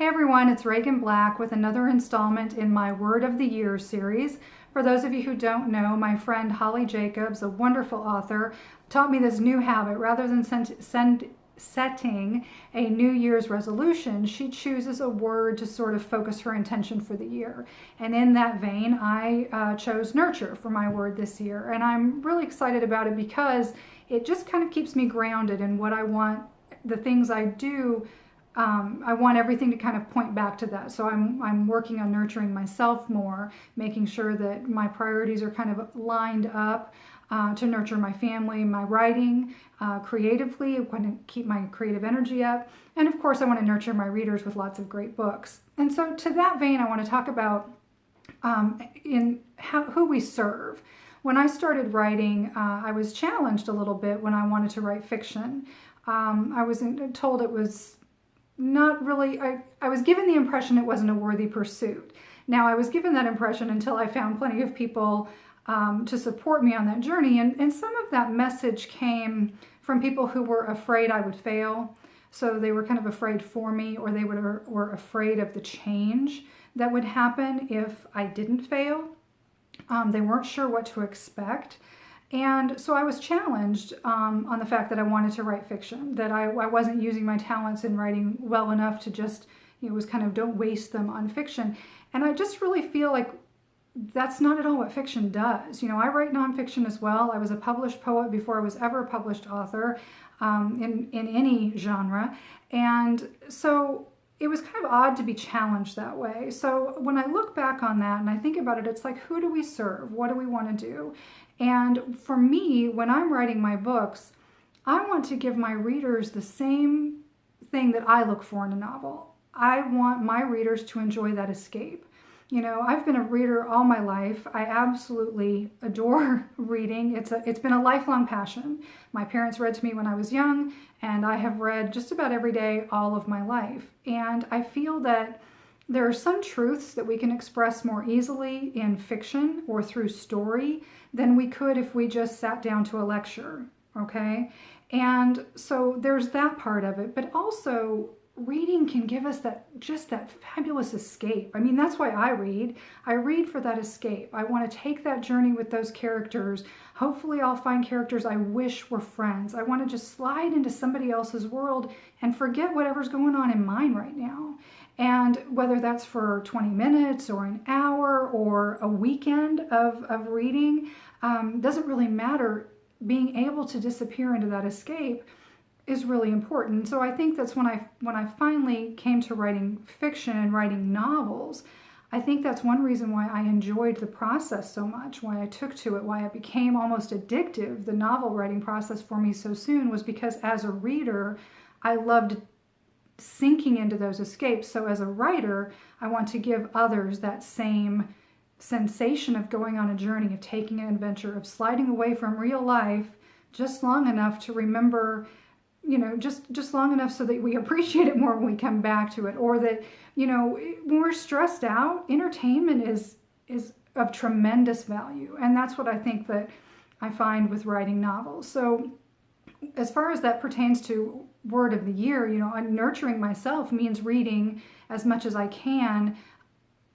Hey everyone, it's Reagan Black with another installment in my Word of the Year series. For those of you who don't know, my friend Holly Jacobs, a wonderful author, taught me this new habit. Rather than setting a New Year's resolution, she chooses a word to sort of focus her intention for the year. And in that vein, I chose nurture for my word this year. And I'm really excited about it because it just kind of keeps me grounded in what I want, the things I do. I want everything to kind of point back to that. So I'm working on nurturing myself more, making sure that my priorities are kind of lined up to nurture my family, my writing, creatively. I want to keep my creative energy up. And of course, I want to nurture my readers with lots of great books. And so to that vein, I want to talk about who we serve. When I started writing, I was challenged a little bit when I wanted to write fiction. I was told it was not really, I was given the impression it wasn't a worthy pursuit. Now, I was given that impression until I found plenty of people to support me on that journey. And some of that message came from people who were afraid I would fail. So they were kind of afraid for me, or they were afraid of the change that would happen if I didn't fail. They weren't sure what to expect. And so I was challenged on the fact that I wanted to write fiction, that I wasn't using my talents in writing well enough to just, it was kind of don't waste them on fiction. And I just really feel like that's not at all what fiction does. I write nonfiction as well. I was a published poet before I was ever a published author in any genre. And so it was kind of odd to be challenged that way. So when I look back on that and I think about it, it's like, who do we serve? What do we want to do? And for me, when I'm writing my books, I want to give my readers the same thing that I look for in a novel. I want my readers to enjoy that escape. I've been a reader all my life. I absolutely adore reading. It's been a lifelong passion. My parents read to me when I was young, and I have read just about every day all of my life. And I feel that there are some truths that we can express more easily in fiction or through story than we could if we just sat down to a lecture, okay? And so there's that part of it, but also reading can give us that fabulous escape. I mean, that's why I read. I read for that escape. I want to take that journey with those characters. Hopefully I'll find characters I wish were friends. I want to just slide into somebody else's world and forget whatever's going on in mine right now. And whether that's for 20 minutes or an hour or a weekend of reading, doesn't really matter. Being able to disappear into that escape is really important. So I think that's when I finally came to writing fiction and writing novels. I think that's one reason why I enjoyed the process so much, why I took to it, why it became almost addictive. The novel writing process for me so soon was because as a reader, I loved sinking into those escapes. So as a writer, I want to give others that same sensation of going on a journey, of taking an adventure, of sliding away from real life just long enough to remember, just long enough so that we appreciate it more when we come back to it. Or that, when we're stressed out, entertainment is of tremendous value. And that's what I think that I find with writing novels. So as far as that pertains to Word of the Year, nurturing myself means reading as much as I can,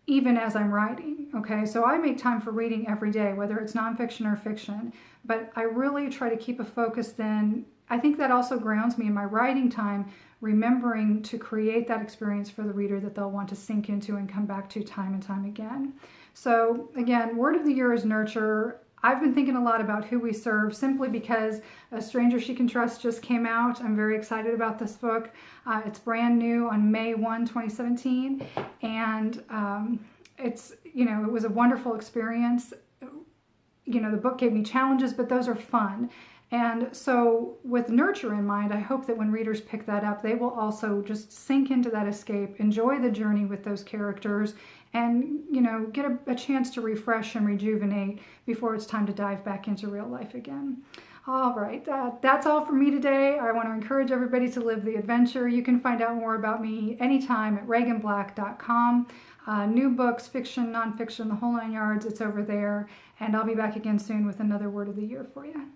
even as I'm writing, okay? So I make time for reading every day, whether it's nonfiction or fiction, but I really try to keep a focus then. I think that also grounds me in my writing time, remembering to create that experience for the reader that they'll want to sink into and come back to time and time again. So again, Word of the Year is nurture. I've been thinking a lot about who we serve simply because A Stranger She Can Trust just came out. I'm very excited about this book. It's brand new on May 1, 2017. And it was a wonderful experience. The book gave me challenges, but those are fun. And so with nurture in mind, I hope that when readers pick that up, they will also just sink into that escape, enjoy the journey with those characters, and get a chance to refresh and rejuvenate before it's time to dive back into real life again. All right, that's all for me today. I want to encourage everybody to live the adventure. You can find out more about me anytime at reaganblack.com. New books, fiction, nonfiction, the whole nine yards, it's over there. And I'll be back again soon with another Word of the Year for you.